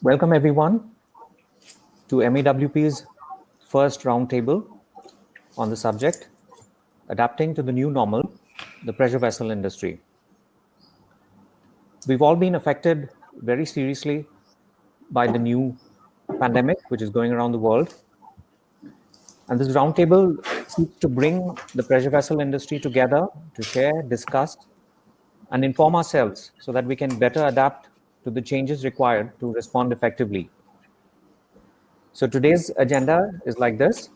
Welcome everyone to MEWP's first roundtable on the subject, Adapting to the New Normal, the Pressure Vessel Industry. We've all been affected very seriously by the new pandemic, which is going around the world. And this roundtable seeks to bring the pressure vessel industry together to share, discuss, and inform ourselves so that we can better adapt to the changes required to respond effectively. So today's agenda is like this.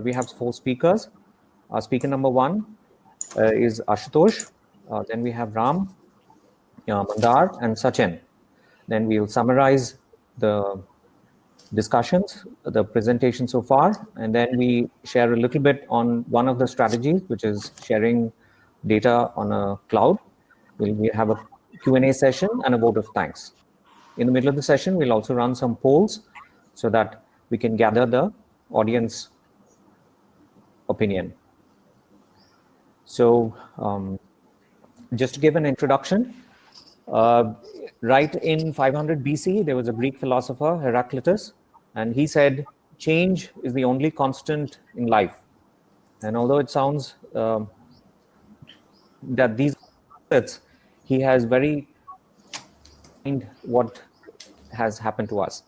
We have four speakers. Speaker number one is Ashutosh. Then we have Ram, Mandar, and Sachin. Then we'll summarize the discussions, the presentation so far, and then we share a little bit on one of the strategies, which is sharing data on a cloud. We have a Q&A session and a vote of thanks. In the middle of the session, we'll also run some polls so that we can gather the audience opinion. So just to give an introduction, right in 500 BC, there was a Greek philosopher, Heraclitus, and he said, change is the only constant in life. And although it sounds that these concepts, he has very what has happened to us.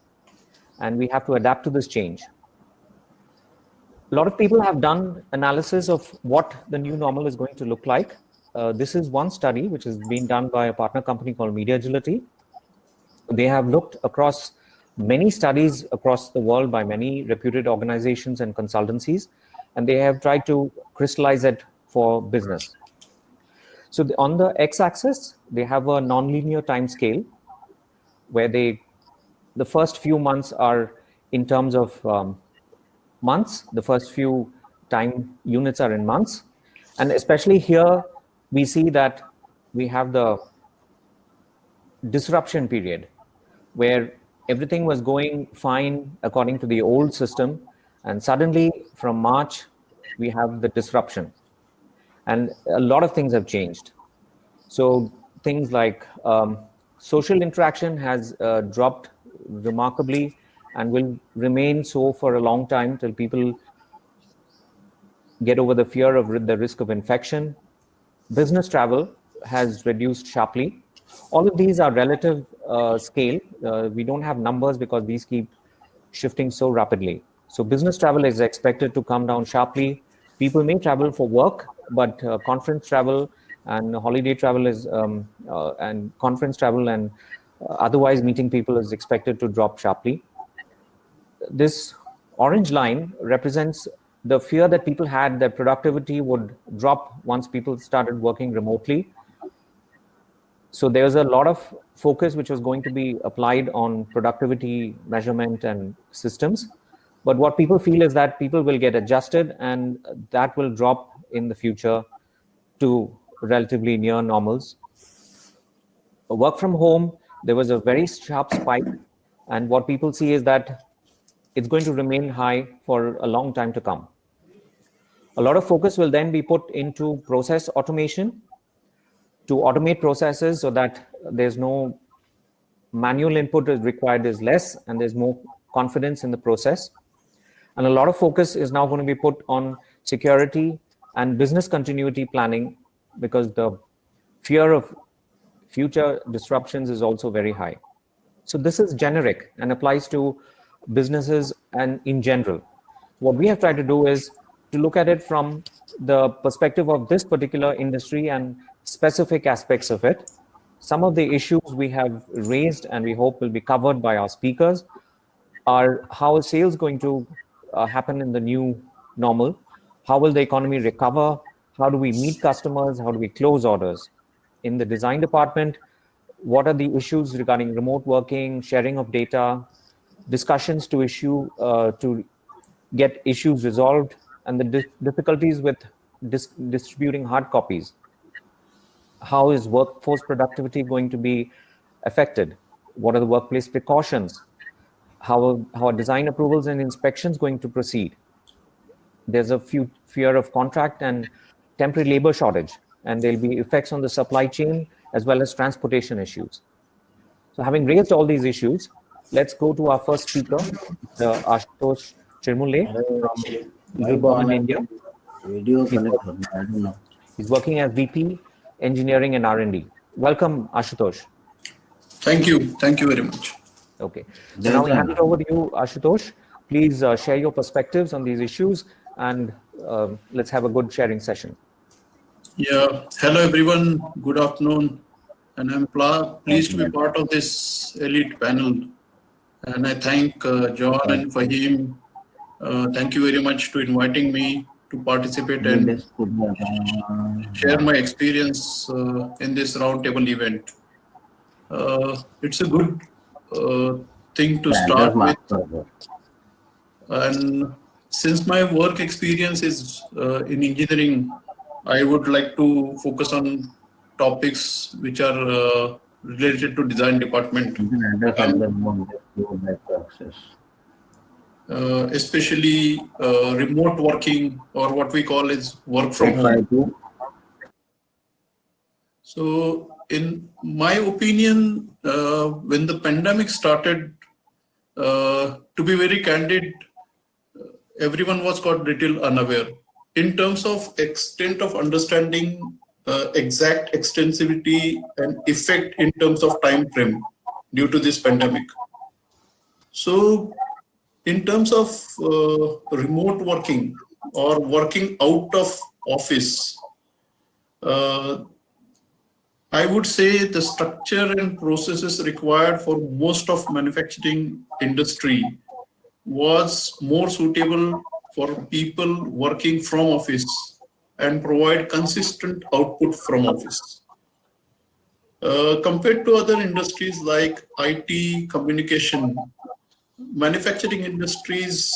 And we have to adapt to this change. A lot of people have done analysis of what the new normal is going to look like. This is one study which has been done by a partner company called MediaAgility. They have looked across many studies across the world by many reputed organizations and consultancies, and they have tried to crystallize it for business. So on the x-axis, they have a nonlinear time scale where the first few months are in terms of months. The first few time units are in months. And especially here, we see that we have the disruption period where everything was going fine according to the old system. And suddenly from March, we have the disruption. And a lot of things have changed. So things like social interaction has dropped remarkably and will remain so for a long time till people get over the fear of the risk of infection. Business travel has reduced sharply. All of these are relative scale. We don't have numbers because these keep shifting so rapidly. So business travel is expected to come down sharply. People may travel for work, but conference travel and holiday travel is and conference travel and otherwise meeting people is expected to drop sharply. This orange line represents the fear that people had that productivity would drop once people started working remotely. So there's a lot of focus which was going to be applied on productivity measurement and systems. But what people feel is that people will get adjusted and that will drop in the future to relatively near normals. Work from home, there was a very sharp spike. And what people see is that it's going to remain high for a long time to come. A lot of focus will then be put into process automation to automate processes so that there's no manual input is required is less and there's more confidence in the process. And a lot of focus is now going to be put on security and business continuity planning because the fear of future disruptions is also very high. So this is generic and applies to businesses and in general. What we have tried to do is to look at it from the perspective of this particular industry and specific aspects of it. Some of the issues we have raised and we hope will be covered by our speakers are how is sales going to happen in the new normal? How will the economy recover? How do we meet customers? How do we close orders? In the design department, what are the issues regarding remote working, sharing of data, discussions to get issues resolved, and the difficulties with distributing hard copies? How is workforce productivity going to be affected? What are the workplace precautions? How are design approvals and inspections going to proceed? There's a fear of contract and temporary labor shortage, and there'll be effects on the supply chain as well as transportation issues. So having raised all these issues, let's go to our first speaker, Ashutosh Chirmule from Eagle Bowman, India. Video connect. I don't know. He's working as VP Engineering and R&D. Welcome, Ashutosh. Thank you. Thank you very much. Okay. So now we hand it over to you, Ashutosh. Please share your perspectives on these issues, and let's have a good sharing session. Yeah. Hello, everyone. Good afternoon. And I'm pleased to be part of this elite panel. And I thank John and Fahim. Thank you very much to inviting me to participate and share my experience in this roundtable event. It's a good thing to start with. And since my work experience is in engineering, I would like to focus on topics which are related to design department. Especially remote working, or what we call is work from home. So in my opinion, when the pandemic started, to be very candid, everyone was got little unaware in terms of extent of understanding exact extensivity and effect in terms of time frame due to this pandemic. So in terms of remote working or working out of office, I would say the structure and processes required for most of manufacturing industry was more suitable for people working from office and provide consistent output from office. Compared to other industries like IT, communication, manufacturing industries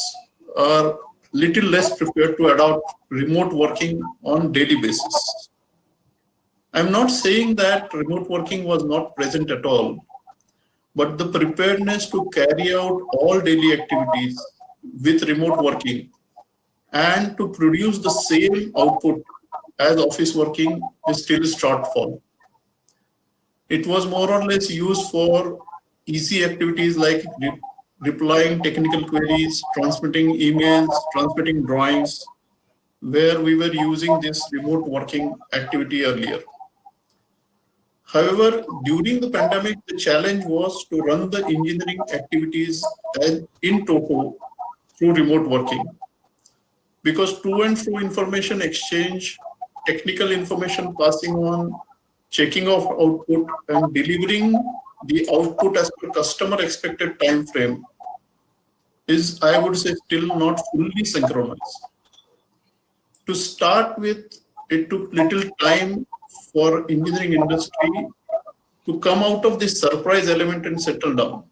are little less prepared to adopt remote working on daily basis. I'm not saying that remote working was not present at all, but the preparedness to carry out all daily activities with remote working and to produce the same output as office working is still a shortfall. It was more or less used for easy activities like replying technical queries, transmitting emails, transmitting drawings, where we were using this remote working activity earlier. However, during the pandemic, the challenge was to run the engineering activities in toto through remote working. Because to and fro information exchange, technical information passing on, checking of output and delivering the output as per customer expected time frame is, I would say, still not fully synchronized. To start with, it took little time for engineering industry to come out of this surprise element and settle down.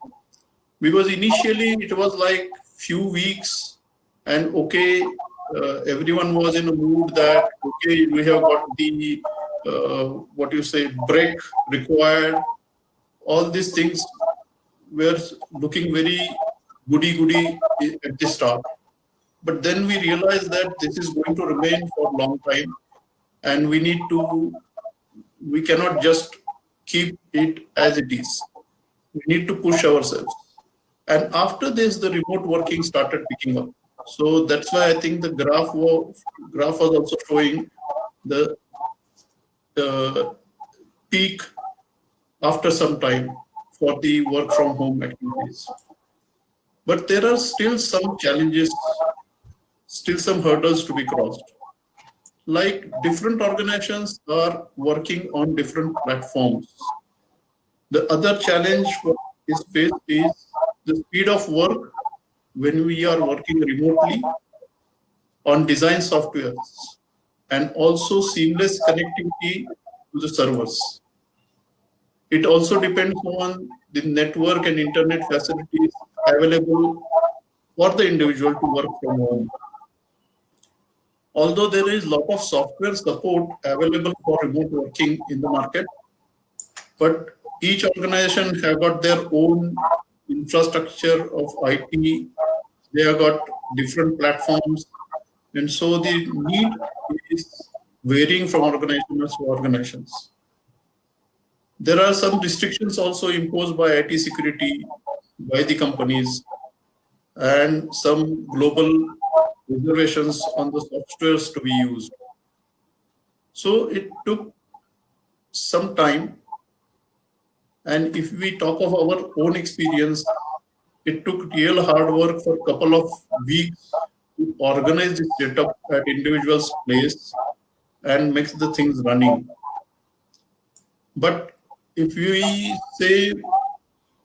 Because initially it was like few weeks and okay, everyone was in a mood that, okay, we have got the, what you say, break required. All these things were looking very goody-goody at the start. But then we realized that this is going to remain for a long time and we cannot just keep it as it is. We need to push ourselves. And after this, the remote working started picking up. So that's why I think the graph was also showing the peak after some time for the work from home activities. But there are still some challenges, still some hurdles to be crossed. Like different organizations are working on different platforms. The other challenge is faced is the speed of work when we are working remotely on design softwares and also seamless connectivity to the servers. It also depends on the network and internet facilities available for the individual to work from home. Although there is a lot of software support available for remote working in the market, but each organization have got their own infrastructure of IT. They have got different platforms. And so the need is varying from organizations to organizations. There are some restrictions also imposed by IT security by the companies and some global reservations on the softwares to be used. So it took some time. And if we talk of our own experience, it took real hard work for a couple of weeks to organize the setup at individual's place and make the things running. But if we say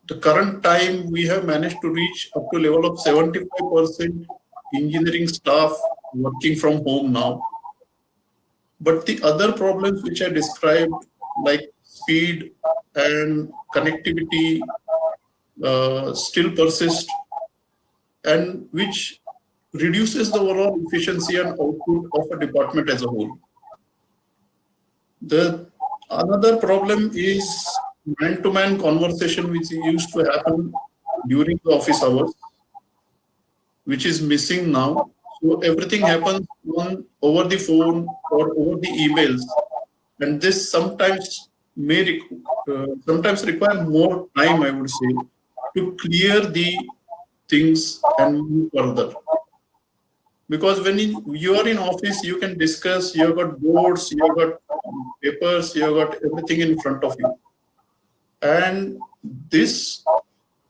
the current time, we have managed to reach up to level of 75% engineering staff working from home now. But the other problems which I described, like speed and connectivity, still persist, and which reduces the overall efficiency and output of a department as a whole. The another problem is man-to-man conversation, which used to happen during the office hours, which is missing now. So everything happens over the phone or over the emails, and this sometimes sometimes require more time, I would say, to clear the things and move further. Because when you are in office, you can discuss, you have got boards, you have got papers, you have got everything in front of you. And this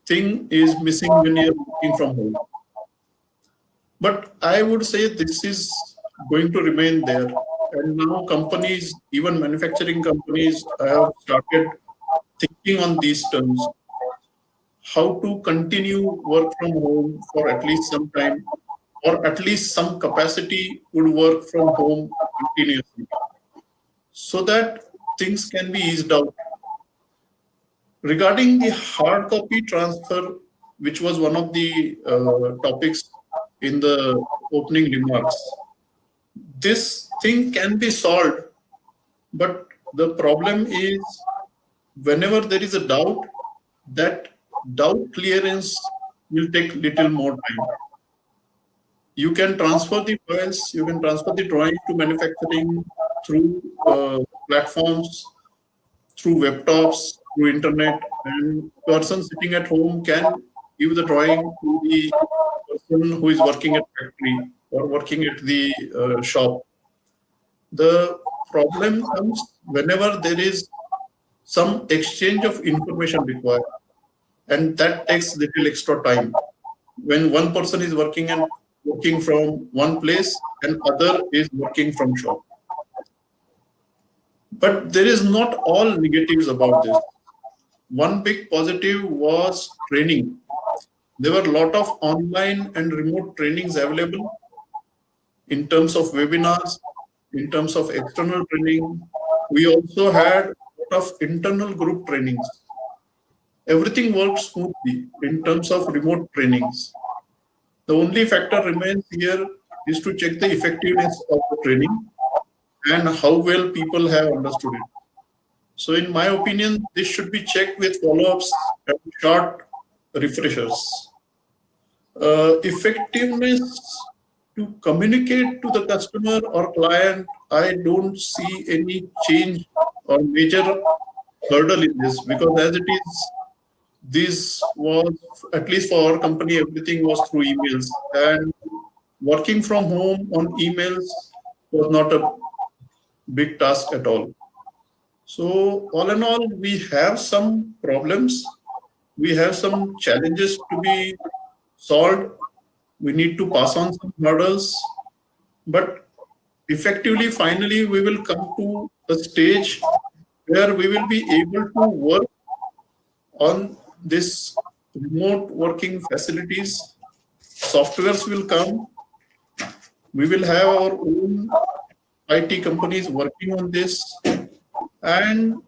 thing is missing when you're working from home. But I would say this is going to remain there. And now companies, even manufacturing companies, have started thinking on these terms. How to continue work from home for at least some time, or at least some capacity would work from home continuously, so that things can be eased out. Regarding the hard copy transfer, which was one of the topics in the opening remarks, this thing can be solved, but the problem is whenever there is a doubt, that doubt clearance will take little more time. You can transfer the files, you can transfer the drawing to manufacturing through platforms, through laptops, through internet, and person sitting at home can give the drawing to the person who is working at factory or working at the shop. The problem comes whenever there is some exchange of information required, and that takes little extra time. When one person is working from one place and other is working from shop. But there is not all negatives about this. One big positive was training. There were a lot of online and remote trainings available in terms of webinars, in terms of external training. We also had a lot of internal group trainings. Everything worked smoothly in terms of remote trainings. The only factor remains here is to check the effectiveness of the training and how well people have understood it. So in my opinion, this should be checked with follow-ups and short refreshers. Effectiveness to communicate to the customer or client, I don't see any change or major hurdle in this, because as it is, this was, at least for our company, everything was through emails, and working from home on emails was not a big task at all. So all in all, we have some problems. We have some challenges to be solved. We need to pass on some hurdles, but effectively, finally, we will come to a stage where we will be able to work on this remote working facilities. Softwares will come. We will have our own IT companies working on this. And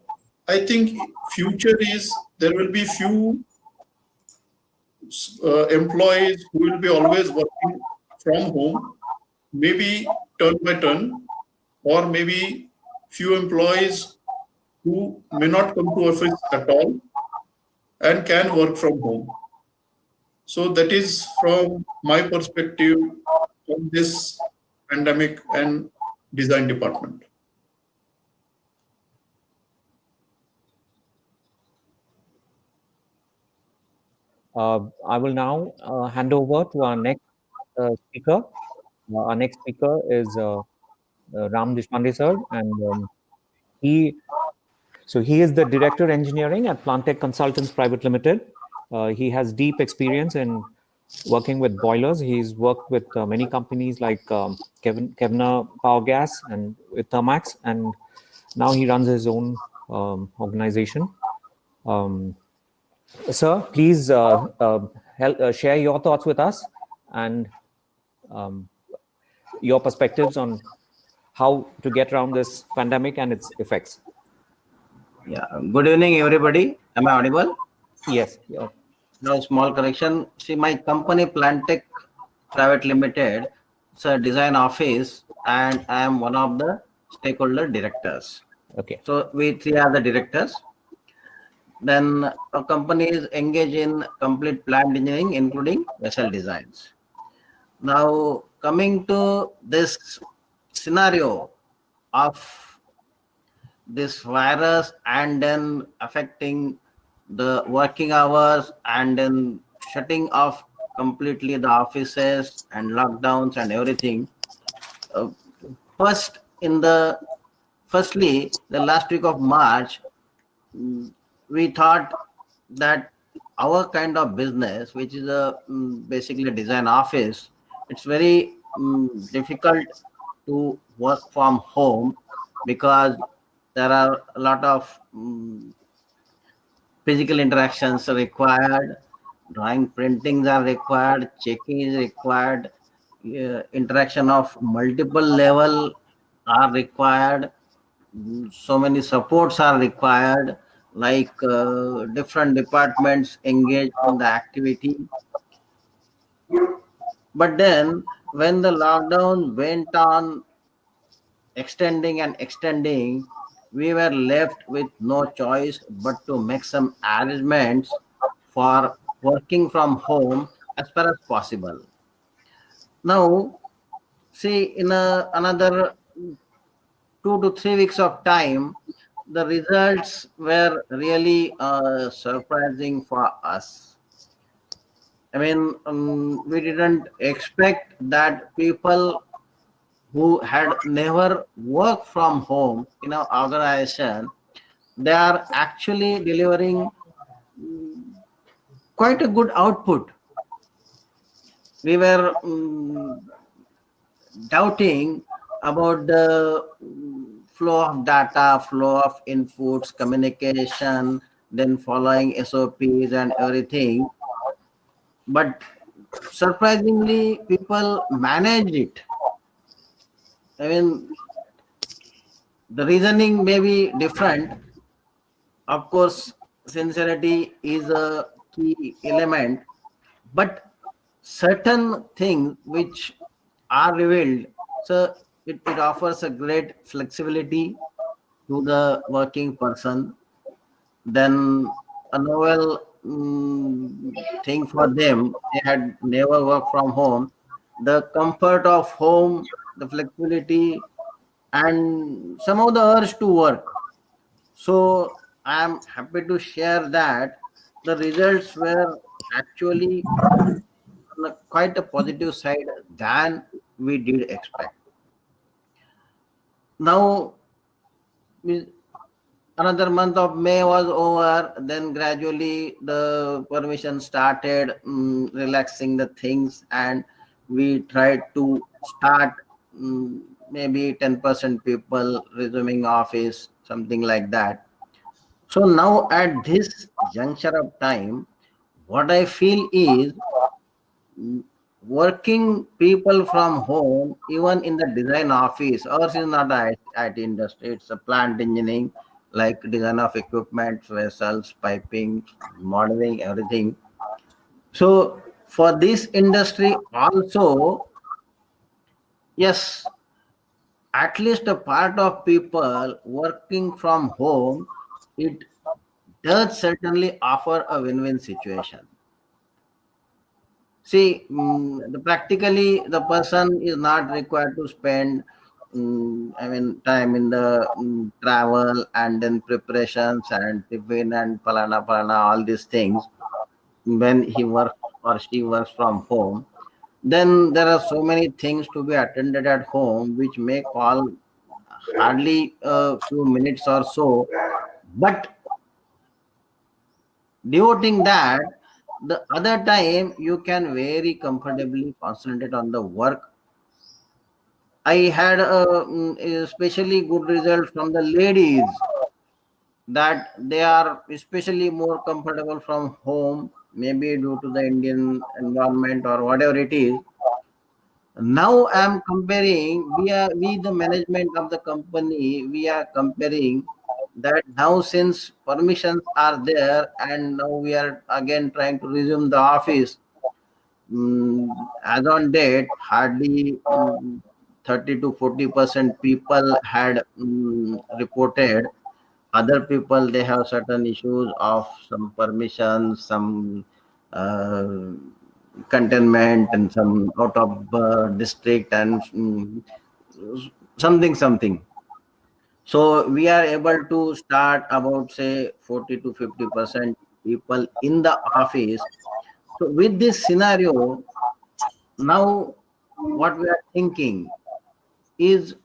I think future is there will be few employees who will be always working from home, maybe turn by turn, or maybe few employees who may not come to office at all and can work from home. So that is from my perspective on this pandemic and design department. I will now hand over to our next speaker. Our next speaker is Ram Deshpande sir, and he he is the director engineering at Plantech Consultants Private Limited. He has deep experience in working with boilers. He's worked with many companies like Kevna Power Gas and with Thermax, and now he runs his own organization. Um, Sir, please share your thoughts with us and um, your perspectives on how to get around this pandemic and its effects. Yeah. Good evening, everybody. Am I audible? Yes. Yeah. No, small correction. See, my company Plantech Private Limited, it's a design office, and I am one of the stakeholder directors. Okay. So we three are the directors. Then our company is engaged in complete plant engineering, including vessel designs. Now, coming to this scenario of this virus and then affecting the working hours and then shutting off completely the offices and lockdowns and everything. Uh, firstly, the last week of March, we thought that our kind of business, which is a basically a design office, it's very difficult to work from home because there are a lot of physical interactions are required, drawing printings are required, checking is required, interaction of multiple level are required, so many supports are required, like different departments engage in the activity. But then when the lockdown went on extending and extending, we were left with no choice but to make some arrangements for working from home as far as possible. Now, see, in another 2 to 3 weeks of time, the results were really surprising for us. I mean, we didn't expect that people who had never worked from home in our organization, they are actually delivering quite a good output. We were doubting about the flow of data, flow of inputs, communication, then following SOPs and everything. But surprisingly, people managed it. I mean, the reasoning may be different. Of course, sincerity is a key element, but certain things which are revealed, so it offers a great flexibility to the working person. Then a novel thing for them, they had never worked from home. The comfort of home, the flexibility, and some of the urge to work. So I am happy to share that the results were actually on quite a positive side than we did expect. Now, another month of May was over, then gradually the permission started relaxing the things, and we tried to start maybe 10% people resuming office, something like that. So now at this juncture of time, what I feel is working people from home, even in the design office, ours is not a IT industry, it's a plant engineering, like design of equipment, vessels, piping, modeling, everything. So for this industry also, yes, at least a part of people working from home, it does certainly offer a win-win situation. See, practically the person is not required to spend, time in the travel and then preparations and tiffin and palana palana, all these things. when he works or she works from home, then there are so many things to be attended at home which may call hardly a few minutes or so. But devoting that, the other time you can very comfortably concentrate on the work. I had a especially good result from the ladies, that they are especially more comfortable from home, maybe due to the Indian environment or whatever it is. Now I'm comparing, we the management of the company, we are comparing that now, since permissions are there and now we are again trying to resume the office. As on date, hardly 30 to 40% people had reported. Other people, they have certain issues of some permissions, some uh, containment, and some out of district, and something. So we are able to start about say 40 to 50% people in the office. So with this scenario, now what we are thinking is,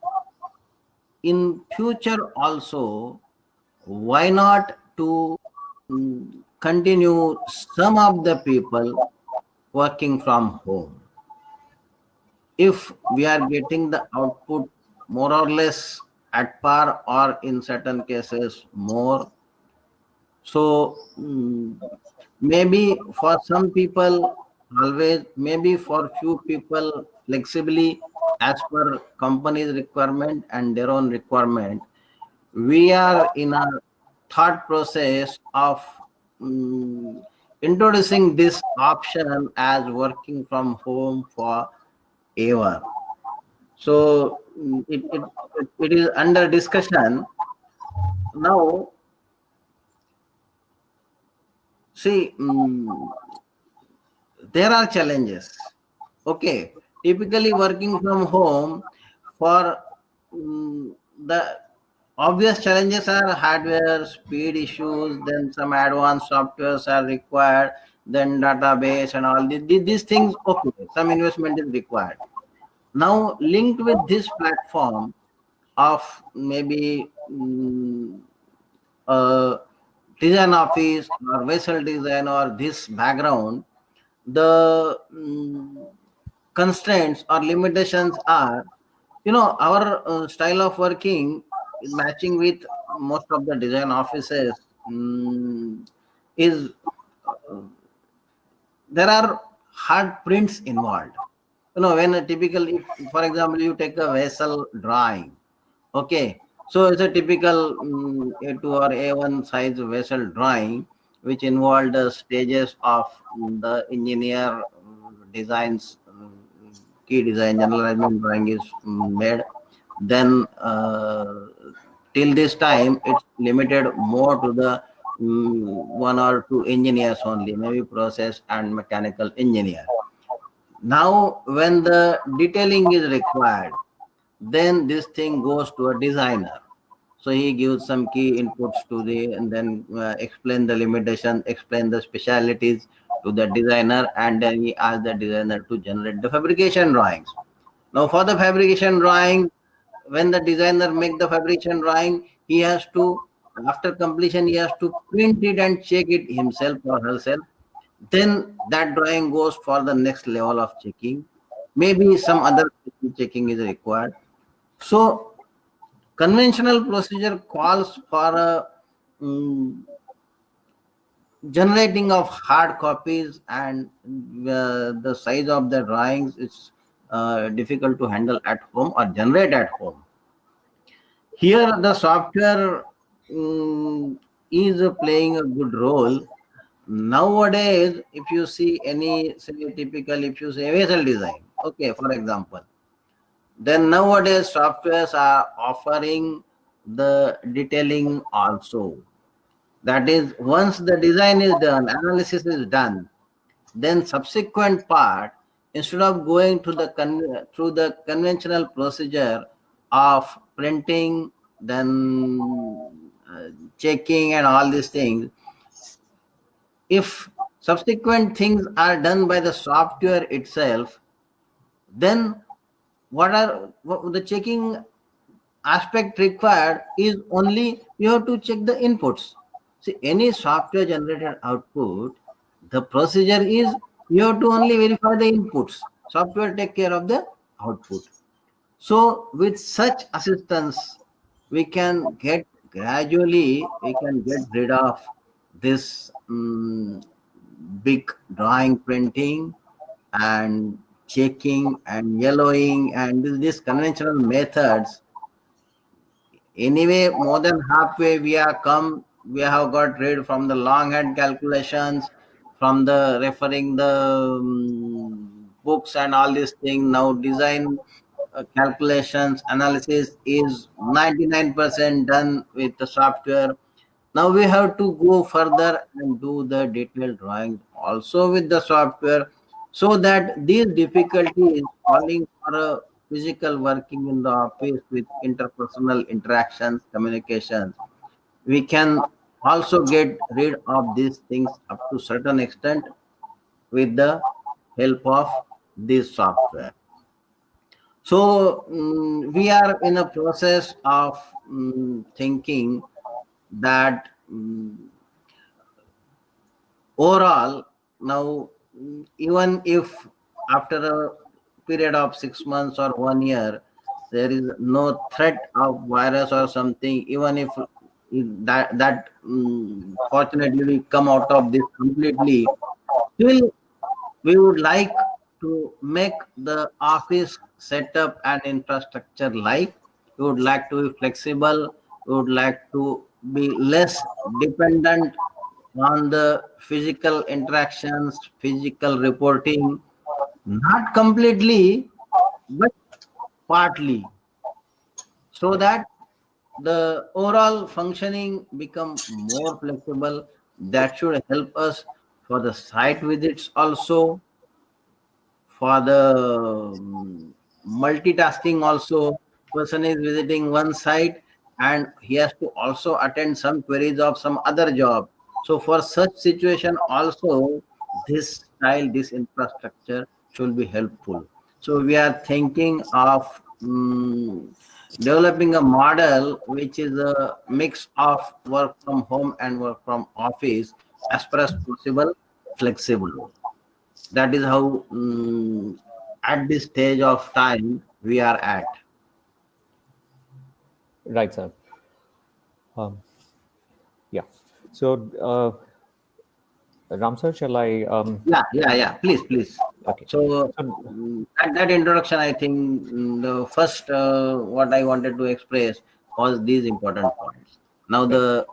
in future also, why not to continue some of the people working from home. If we are getting the output more or less at par, or in certain cases more, so maybe for some people always, maybe for few people flexibly, as per company's requirement and their own requirement. We are in a thought process of mm, introducing this option as working from home for ever. So it is under discussion now. See, there are challenges. Okay, typically working from home, for the obvious challenges are hardware, speed issues, then some advanced softwares are required, then database and all these things. Okay, some investment is required. Now, linked with this platform of maybe design office or vessel design or this background, the constraints or limitations are, our style of working is matching with most of the design offices, is there are hard prints involved. When a typical, if, for example, you take a vessel drawing, okay, so it's a typical A2 or A1 size vessel drawing, which involved the stages of the engineer designs, key design, general alignment drawing is made. Then till this time, it's limited more to the one or two engineers only, maybe process and mechanical engineer. Now, when the detailing is required, then this thing goes to a designer. So he gives some key inputs to the, and then explain the limitation, explain the specialities to the designer, and then he asks the designer to generate the fabrication drawings. Now, for the fabrication drawing, when the designer make the fabrication drawing, he has to, after completion, he has to print it and check it himself or herself. Then that drawing goes for the next level of checking. Maybe some other checking is required. So conventional procedure calls for a generating of hard copies, and the size of the drawings is difficult to handle at home or generate at home. Here the software is playing a good role. Nowadays, if you see any, say, typical, if you say vessel design, okay, for example, then nowadays softwares are offering the detailing also. That is, once the design is done, analysis is done, then subsequent part, instead of going to the through the conventional procedure of printing, then checking and all these things, if subsequent things are done by the software itself, then what the checking aspect required is only you have to check the inputs. See, any software generated output, the procedure is you have to only verify the inputs. Software take care of the output. So with such assistance, we can get gradually we can get rid of this big drawing printing and checking and yellowing and these conventional methods. Anyway, more than halfway we are come. We have got rid from the long hand calculations, from the referring the books and all these things. Now design calculations analysis is 99% done with the software. Now we have to go further and do the detailed drawing also with the software, so that these difficulties calling for a physical working in the office with interpersonal interactions, communications, we can also get rid of these things up to certain extent with the help of this software. So we are in a process of thinking that overall now, even if after a period of 6 months or 1 year there is no threat of virus or something, even if fortunately we come out of this completely, still we would like to make the office setup and infrastructure like. We would like to be flexible. We would like to be less dependent on the physical interactions, physical reporting, not completely, but partly, so that the overall functioning become more flexible. That should help us for the site visits also, for the multitasking also. Person is visiting one site and he has to also attend some queries of some other job. So for such situation also, this style, this infrastructure should be helpful. So we are thinking of developing a model which is a mix of work from home and work from office, as far as possible flexible. That is how at this stage of time we are at. Right, sir. Yeah. So, Ram sir, shall I? Yeah. Please. Okay. So that introduction, I think the first what I wanted to express was these important points. Now the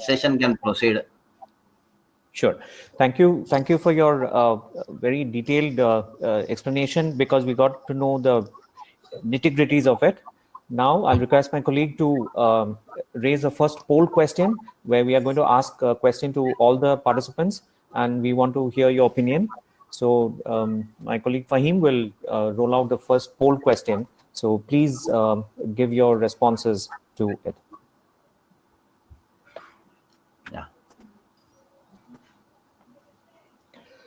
session can proceed. Sure. Thank you. Thank you for your very detailed explanation, because we got to know the nitty-gritties of it. Now, I'll request my colleague to raise the first poll question, where we are going to ask a question to all the participants, and we want to hear your opinion. So, my colleague Fahim will roll out the first poll question. So, please give your responses to it. Yeah.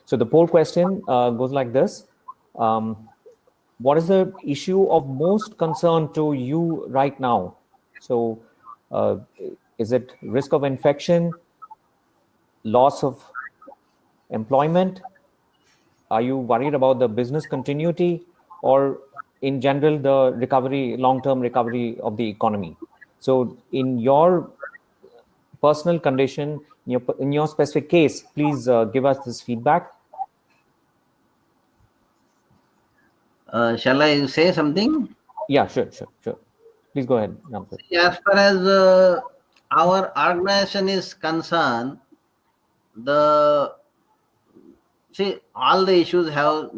So, the poll question goes like this. What is the issue of most concern to you right now? So, is it risk of infection, loss of employment? Are you worried about the business continuity, or in general, the recovery, long-term recovery of the economy? So, in your personal condition, in your specific case, please give us this feedback. Shall I say something? Yeah, sure. Please go ahead, Ramsar. As far as our organization is concerned, the see all the issues have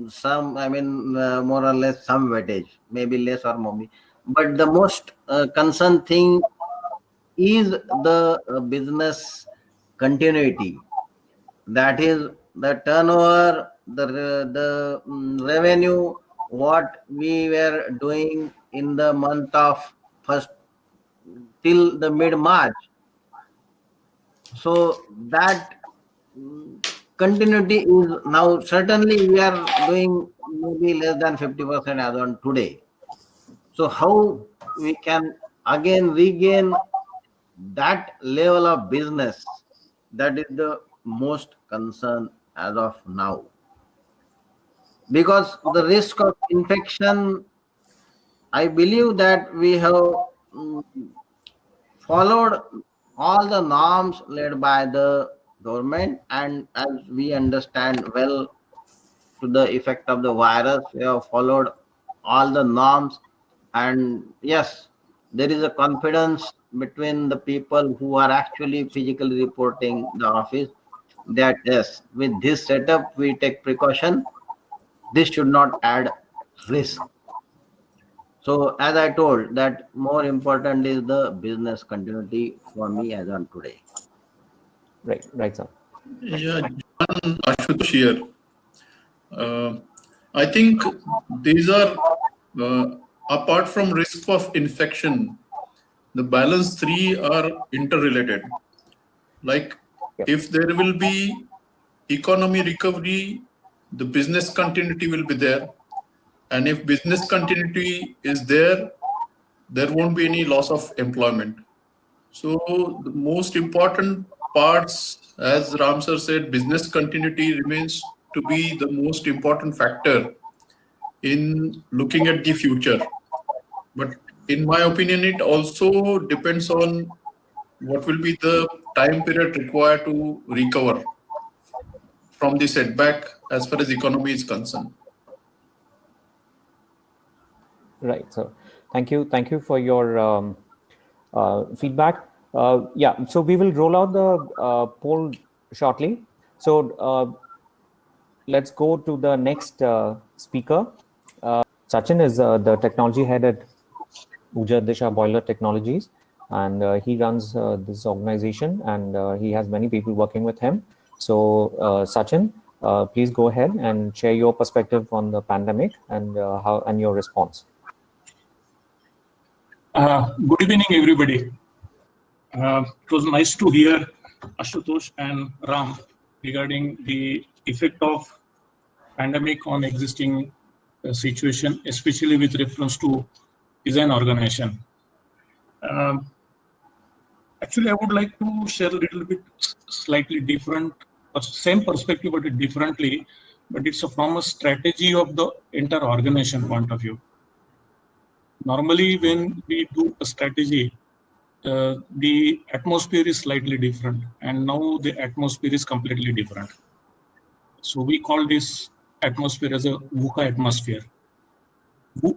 some, I mean, more or less some weightage, maybe less or more. But the most concerned thing is the business continuity. That is the turnover, the revenue, what we were doing in the month of first till the mid March. So that continuity is now certainly we are doing maybe less than 50% as on today. So how we can again regain that level of business, that is the most concern as of now, because the risk of infection, I believe that we have mm, followed all the norms led by the government, and as we understand well to the effect of the virus, we have followed all the norms. And yes, there is a confidence between the people who are actually physically reporting the office that yes, with this setup we take precaution, this should not add risk. So as I told, that more important is the business continuity for me as on today. Right, sir. Yeah, John Ashutosh here. I think these are, apart from risk of infection, the balance three are interrelated. Like, Yep. if there will be economy recovery, the business continuity will be there. And if business continuity is there won't be any loss of employment. So the most important parts, as Ram sir said, business continuity remains to be the most important factor in looking at the future. But in my opinion, it also depends on what will be the time period required to recover from the setback as far as economy is concerned. Right. So thank you for your feedback. Yeah. So we will roll out the poll shortly. So let's go to the next speaker. Sachin is the technology head at Ujar Disha Boiler Technologies, and he runs this organization, and he has many people working with him. So Sachin, please go ahead and share your perspective on the pandemic and how and your response. Good evening, everybody. It was nice to hear Ashutosh and Ram regarding the effect of pandemic on existing situation, especially with reference to design organization. Actually, I would like to share a little bit slightly different, same perspective, but differently. But it's from a strategy of the entire organization point of view. Normally, when we do a strategy, the atmosphere is slightly different, and now the atmosphere is completely different. So we call this atmosphere as a VUCA atmosphere.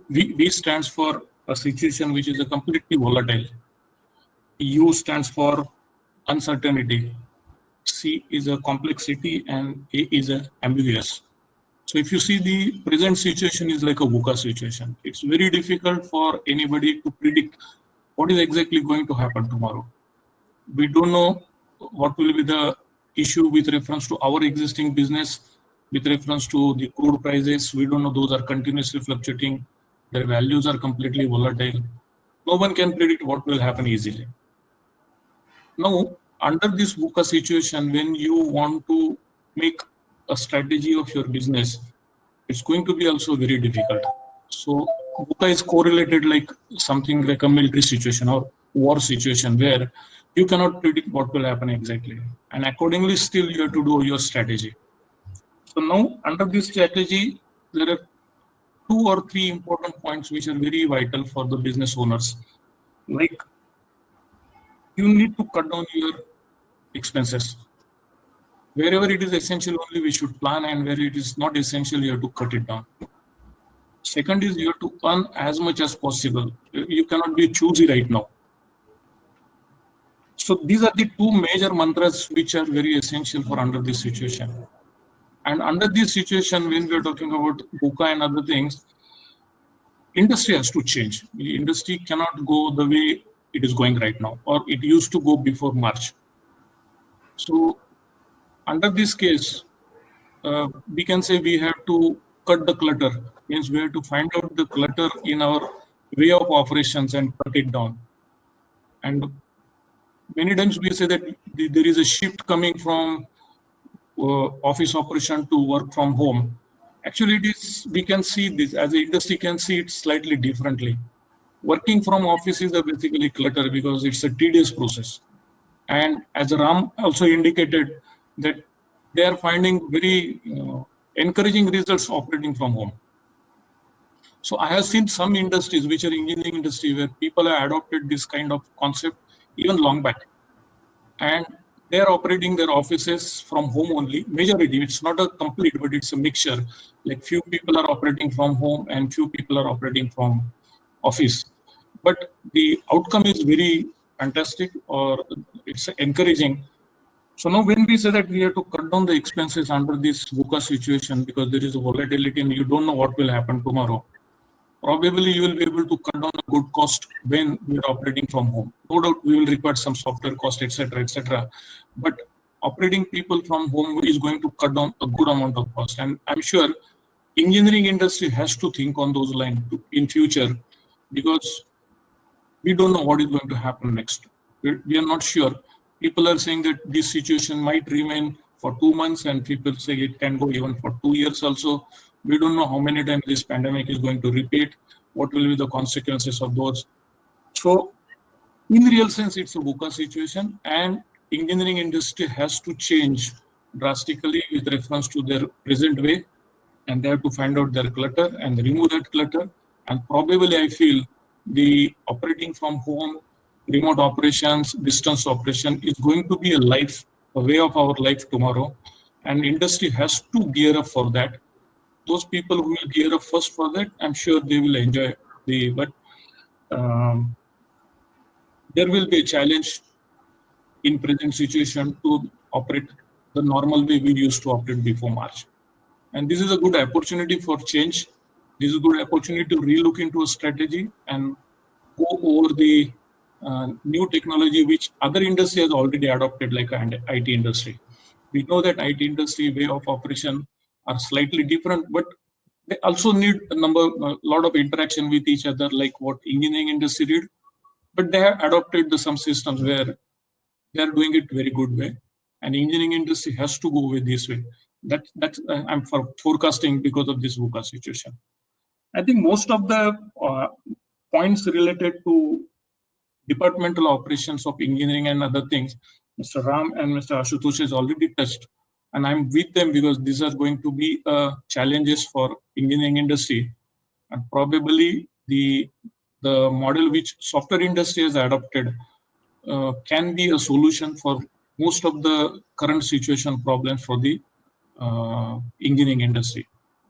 V stands for a situation which is a completely volatile. U stands for uncertainty. C is a complexity, and A is a ambiguous. So if you see, the present situation is like a VUCA situation. It's very difficult for anybody to predict what is exactly going to happen tomorrow. We don't know what will be the issue with reference to our existing business, with reference to the crude prices. We don't know, those are continuously fluctuating. Their values are completely volatile. No one can predict what will happen easily. Now, under this VUCA situation, when you want to make a strategy of your business, it's going to be also very difficult. So VUCA is correlated like something like a military situation or war situation where you cannot predict what will happen exactly. And accordingly, still you have to do your strategy. So now under this strategy, there are 2 or 3 important points which are very vital for the business owners. Like, you need to cut down your expenses. Wherever it is essential only we should plan, and where it is not essential, you have to cut it down. Second is, you have to earn as much as possible. You cannot be choosy right now. So these are the 2 major mantras which are very essential for under this situation. And under this situation, when we are talking about VUCA and other things, industry has to change. The industry cannot go the way it is going right now, or it used to go before March. So under this case, we can say we have to cut the clutter. Means we have to find out the clutter in our way of operations and cut it down. And many times we say that there is a shift coming from office operation to work from home. Actually, it is, we can see this as the industry can see it slightly differently. Working from office is a basically clutter because it's a tedious process. And as Ram also indicated that they are finding very encouraging results operating from home. So I have seen some industries, which are engineering industry, where people have adopted this kind of concept even long back. And they are operating their offices from home only. Majority, it's not a complete, but it's a mixture. Like few people are operating from home and few people are operating from office. But the outcome is very fantastic, or it's encouraging. So now when we say that we have to cut down the expenses under this VUCA situation because there is a volatility and you don't know what will happen tomorrow, probably you will be able to cut down a good cost when we are operating from home. No doubt we will require some software cost, etc., etc. But operating people from home is going to cut down a good amount of cost. And I'm sure engineering industry has to think on those lines in future, because we don't know what is going to happen next. We are not sure. People are saying that this situation might remain for 2 months, and people say it can go even for 2 years also. We don't know how many times this pandemic is going to repeat, what will be the consequences of those. So in real sense, it's a VUCA situation, and engineering industry has to change drastically with reference to their present way, and they have to find out their clutter and remove that clutter. And probably I feel the operating from home, remote operations, distance operation is going to be a way of our life tomorrow. And industry has to gear up for that. Those people who will gear up first for that, I'm sure they will enjoy but there will be a challenge in present situation to operate the normal way we used to operate before March. And this is a good opportunity for change. This is a good opportunity to relook into a strategy and go over the new technology which other industry has already adopted, like IT industry. We know that IT industry way of operation are slightly different, but they also need a lot of interaction with each other, like what engineering industry did. But they have adopted some systems where they are doing it very good way, and engineering industry has to go with this way. That's I'm forecasting because of this VUCA situation. I think most of the points related to departmental operations of engineering and other things, Mr. Ram and Mr. Ashutosh has already touched, and I'm with them because these are going to be challenges for engineering industry, and probably the model which software industry has adopted can be a solution for most of the current situation problems for the engineering industry.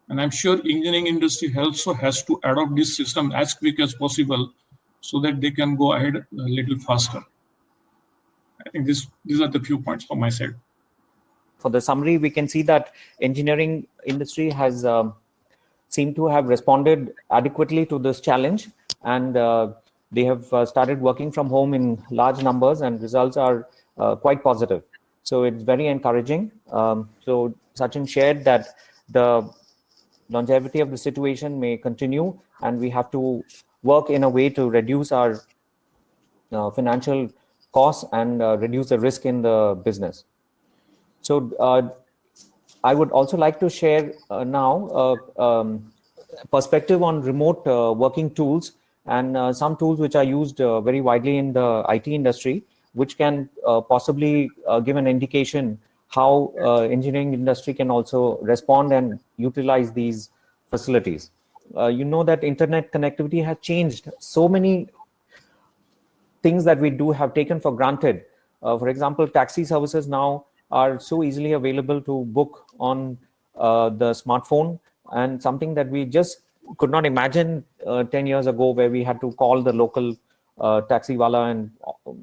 And I'm sure engineering industry also has to adopt this system as quick as possible so that they can go ahead a little faster. I think these are the few points from my side. For the summary, we can see that engineering industry has seemed to have responded adequately to this challenge, and they have started working from home in large numbers, and results are quite positive. So it's very encouraging. So Sachin shared that the longevity of the situation may continue, and we have to work in a way to reduce our financial costs and reduce the risk in the business. So I would also like to share now perspective on remote working tools and some tools which are used very widely in the IT industry, which can possibly give an indication how engineering industry can also respond and utilize these facilities. You know that internet connectivity has changed so many things that we do have taken for granted. For example, taxi services now are so easily available to book on the smartphone, and something that we just could not imagine 10 years ago, where we had to call the local taxi wala and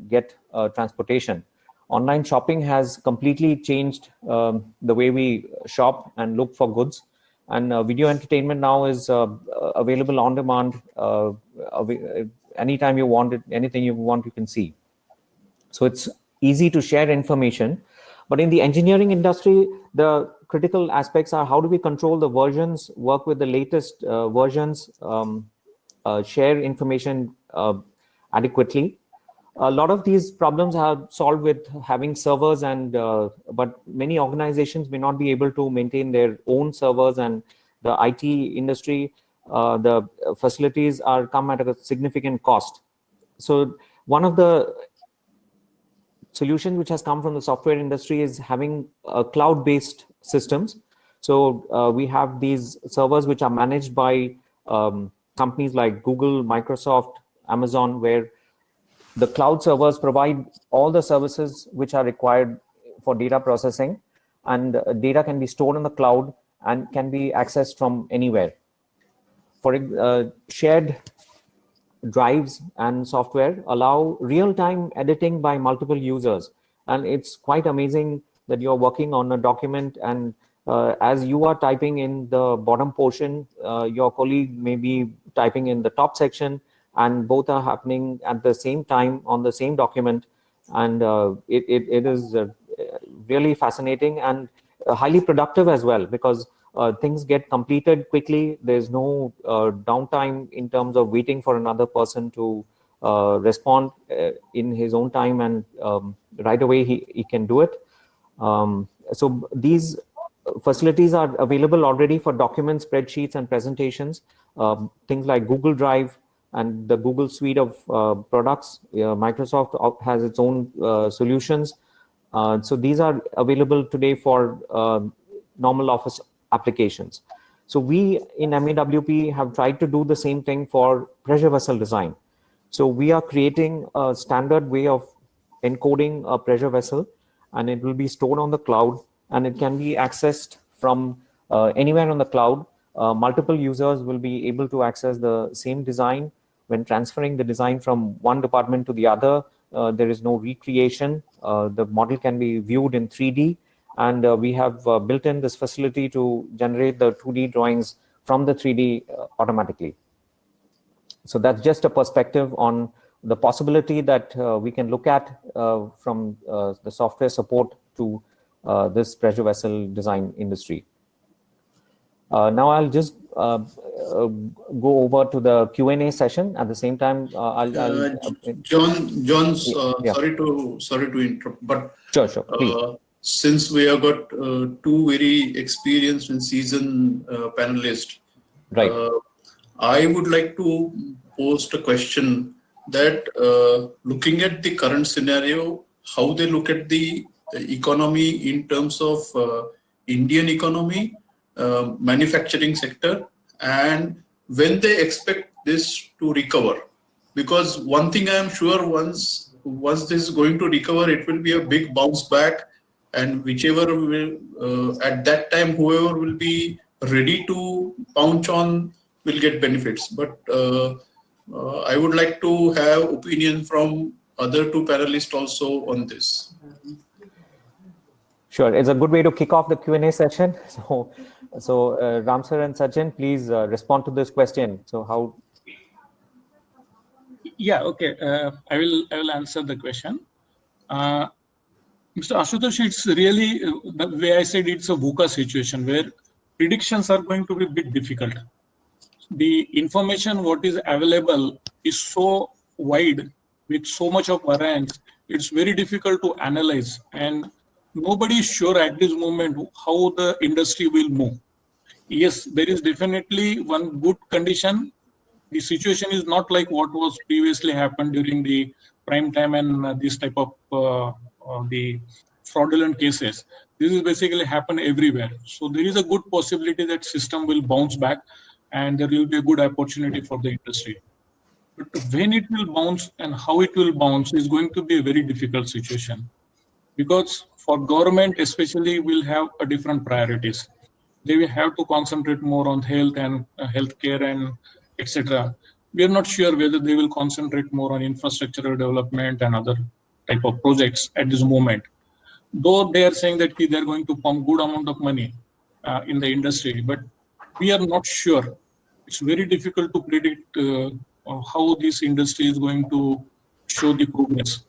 get transportation. Online shopping has completely changed the way we shop and look for goods, and video entertainment now is available on demand. Anytime you want it, anything you want, you can see. So it's easy to share information. But in the engineering industry, the critical aspects are how do we control the versions, work with the latest versions, share information adequately. a lot of these problems are solved with having servers, and but many organizations may not be able to maintain their own servers, and the IT industry, the facilities are come at a significant cost. So one of the solutions which has come from the software industry is having cloud-based systems. So we have these servers which are managed by companies like Google, Microsoft, Amazon, where the cloud servers provide all the services which are required for data processing, and data can be stored in the cloud and can be accessed from anywhere. For shared drives and software allow real-time editing by multiple users, and it's quite amazing that you're working on a document, and as you are typing in the bottom portion, your colleague may be typing in the top section, and both are happening at the same time on the same document. And it is really fascinating and highly productive as well, because things get completed quickly. There's no downtime in terms of waiting for another person to respond in his own time, and right away he can do it. So these facilities are available already for documents, spreadsheets, and presentations. Things like Google Drive and the Google suite of products. Microsoft has its own solutions. So these are available today for normal Office applications. So we in MAWP have tried to do the same thing for pressure vessel design. So we are creating a standard way of encoding a pressure vessel, and it will be stored on the cloud, and it can be accessed from anywhere on the cloud. Multiple users will be able to access the same design. When transferring the design from one department to the other, there is no recreation. The model can be viewed in 3D, and we have built in this facility to generate the 2D drawings from the 3D automatically. So that's just a perspective on the possibility that we can look at from the software support to this pressure vessel design industry. Now I'll just go over to the Q&A session. At the same time, John's Yeah. sorry to interrupt, but Sure, please. since we have got two very experienced and seasoned panelists, Right. I would like to post a question that looking at the current scenario, how they look at the economy in terms of Indian economy, manufacturing sector, and when they expect this to recover. Because one thing I am sure, once this is going to recover, it will be a big bounce back, and whichever will at that time, whoever will be ready to pounce on will get benefits. But I would like to have opinion from other two panelists also on this. Sure, it's a good way to kick off the Q&A session. So Ram sir and Sachin, please respond to this question. So how? Yeah, okay. I will answer the question. Mr. Ashutosh, it's really the way I said, it's a VUCA situation where predictions are going to be a bit difficult. The information what is available is so wide with so much of variance. It's very difficult to analyze, and nobody is sure at this moment how the industry will move. Yes, there is definitely one good condition. The situation is not like what was previously happened during the prime time and this type of the fraudulent cases. This is basically happen everywhere. So there is a good possibility that system will bounce back, and there will be a good opportunity for the industry. But when it will bounce and how it will bounce is going to be a very difficult situation, because for government especially will have a different priorities. They will have to concentrate more on health and healthcare and etc. We are not sure whether they will concentrate more on infrastructural development and other type of projects at this moment. Though they are saying that they are going to pump good amount of money in the industry, but we are not sure. It's very difficult to predict how this industry is going to show the progress.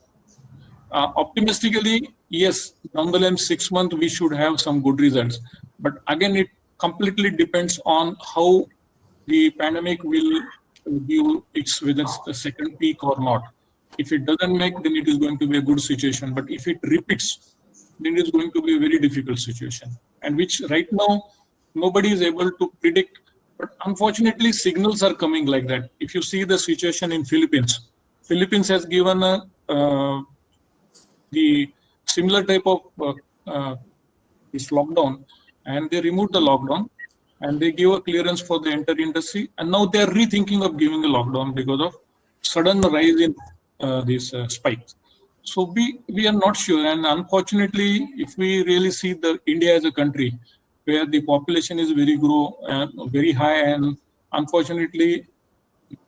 Optimistically, yes, down the line 6 months we should have some good results. But again, it completely depends on how the pandemic will give its, whether it's the second peak or not. If it doesn't make, then it is going to be a good situation. But if it repeats, then it is going to be a very difficult situation, and which right now nobody is able to predict. But unfortunately, signals are coming like that. If you see the situation in Philippines has given the similar type of this lockdown, and they removed the lockdown, and they give a clearance for the entire industry, and now they are rethinking of giving a lockdown because of sudden rise in these spikes. So we are not sure, and unfortunately, if we really see the India as a country where the population is very high, and unfortunately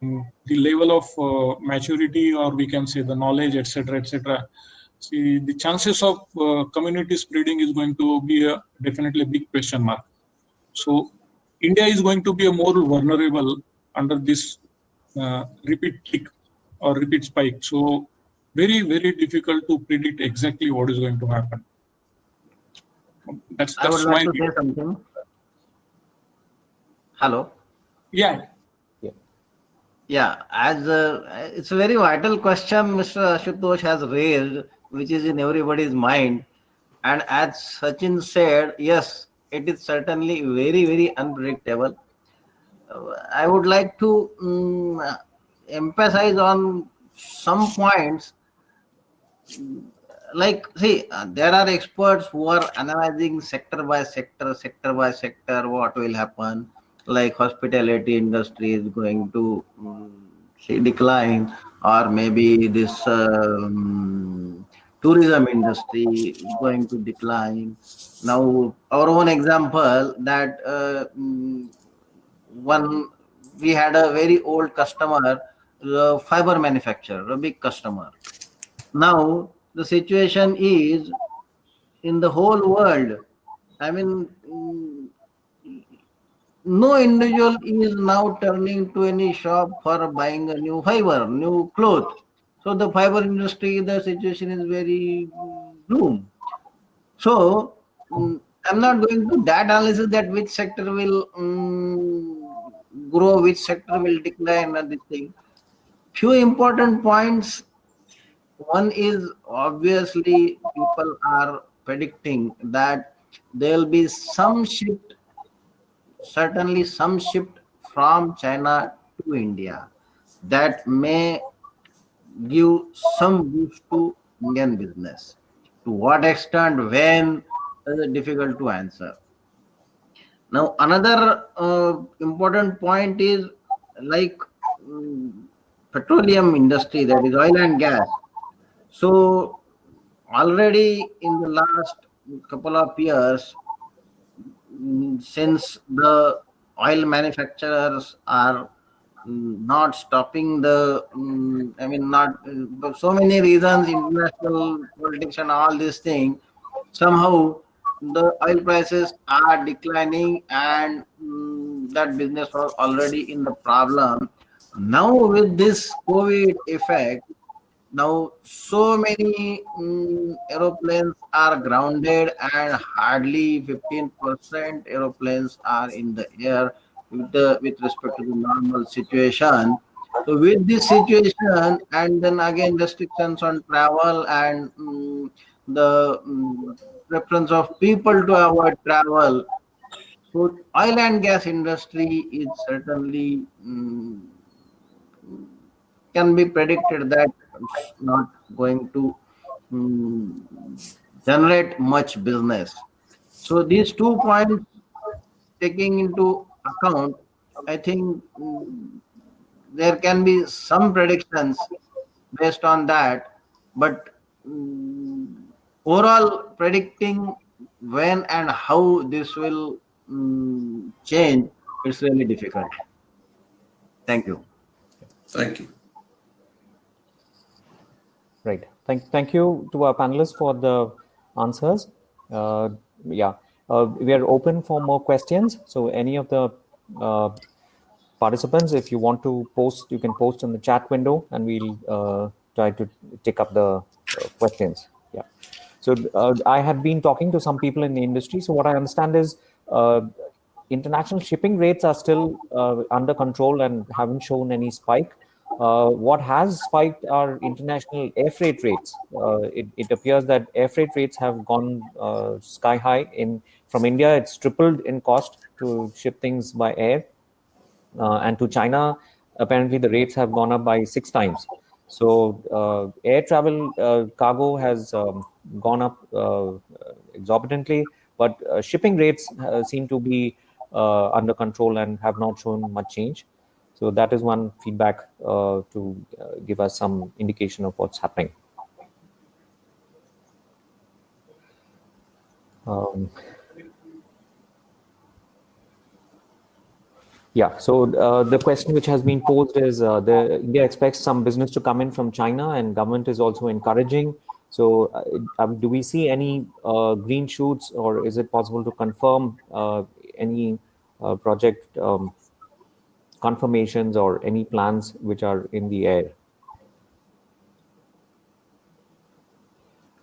the level of maturity, or we can say the knowledge, etc. See, the chances of community spreading is going to be definitely a big question mark. So India is going to be a more vulnerable under this repeat kick or repeat spike. So very, very difficult to predict exactly what is going to happen. That's I would like my to view. say something. Hello. Yeah. Yeah, as it's a very vital question Mr. Ashutosh has raised, which is in everybody's mind. And as Sachin said, yes, it is certainly very, very unpredictable. I would like to emphasize on some points. Like, see, there are experts who are analyzing sector by sector, what will happen. Like hospitality industry is going to say decline, or maybe this tourism industry is going to decline. Now, our own example that one we had a very old customer, the fiber manufacturer, a big customer. Now the situation is in the whole world. I mean, no individual is now turning to any shop for buying a new fiber, new cloth. So the fiber industry, the situation is very gloom. So I'm not going to that analysis that which sector will grow, which sector will decline, and this thing. Few important points. One is obviously people are predicting that there will be some shift, certainly some shift from China to India that may give some boost to Indian business. To what extent, when, is difficult to answer. Now, another important point is like petroleum industry, that is oil and gas. So already in the last couple of years, since the oil manufacturers are not stopping the, I mean, not so many reasons, international politics and all these things, somehow the oil prices are declining, and that business was already in the problem. Now with this COVID effect, now so many aeroplanes are grounded, and hardly 15% aeroplanes are in the air with respect to the normal situation. So with this situation, and then again restrictions on travel, and the preference of people to avoid travel, so oil and gas industry is certainly can be predicted that it's not going to generate much business. So these 2 points taking into account, I think there can be some predictions based on that, but overall predicting when and how this will change, it's really difficult. Thank you. Thank you. Right. Thank you to our panelists for the answers. We are open for more questions. So any of the participants, if you want to post, you can post in the chat window, and we'll try to take up the questions. Yeah. So I had been talking to some people in the industry. So what I understand is international shipping rates are still under control and haven't shown any spike. What has spiked are international air freight rates. It appears that air freight rates have gone sky high. From India, it's tripled in cost to ship things by air, and to China, apparently the rates have gone up by 6 times. So air travel cargo has gone up exorbitantly, but shipping rates seem to be under control and have not shown much change. So that is one feedback to give us some indication of what's happening. Yeah, so the question which has been posed is India expects some business to come in from China, and government is also encouraging. So do we see any green shoots, or is it possible to confirm any project confirmations or any plans which are in the air?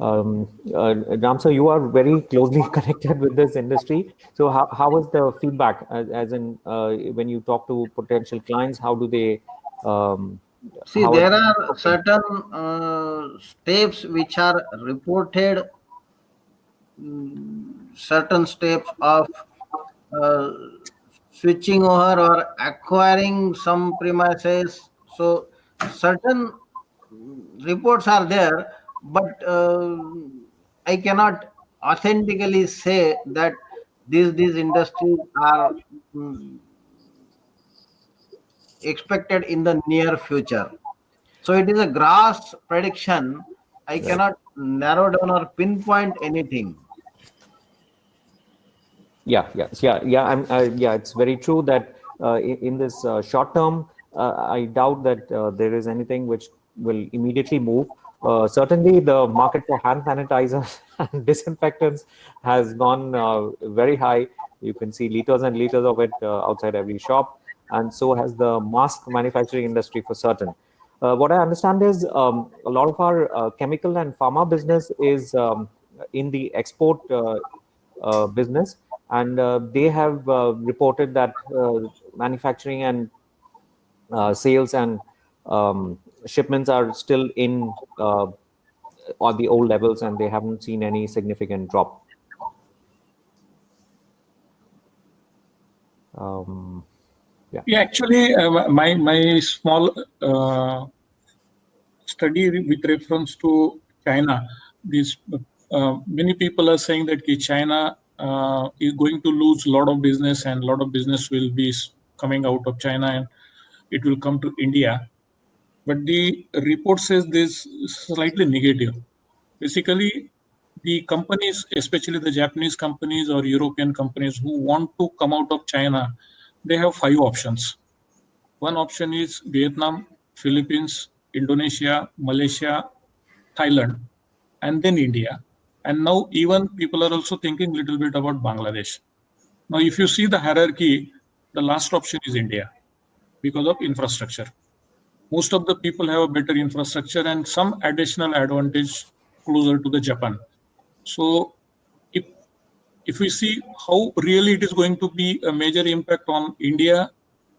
Ram sir, you are very closely connected with this industry. So how is the feedback, as in when you talk to potential clients, how do they? See, How there are certain steps which are reported, certain steps of uh, switching over or acquiring some premises. So certain reports are there, but I cannot authentically say that these industries are expected in the near future. So it is a gross prediction. I Right. cannot narrow down or pinpoint anything. Yeah. Yeah, it's very true that in this short term, I doubt that there is anything which will immediately move. Certainly, the market for hand sanitizers and disinfectants has gone very high. You can see liters and liters of it outside every shop, and so has the mask manufacturing industry for certain. What I understand is a lot of our chemical and pharma business is in the export business, and they have reported that manufacturing and sales and shipments are still in on the old levels, and they haven't seen any significant drop. Um, Yeah, actually, my small study with reference to China, these many people are saying that China is going to lose a lot of business, and a lot of business will be coming out of China, and it will come to India. But the report says this slightly negative. Basically, the companies, especially the Japanese companies or European companies who want to come out of China, they have 5 options. One option is Vietnam, Philippines, Indonesia, Malaysia, Thailand, and then India. And now even people are also thinking a little bit about Bangladesh. Now, if you see the hierarchy, the last option is India because of infrastructure. Most of the people have a better infrastructure and some additional advantage closer to the Japan. So if if we see how really it is going to be a major impact on India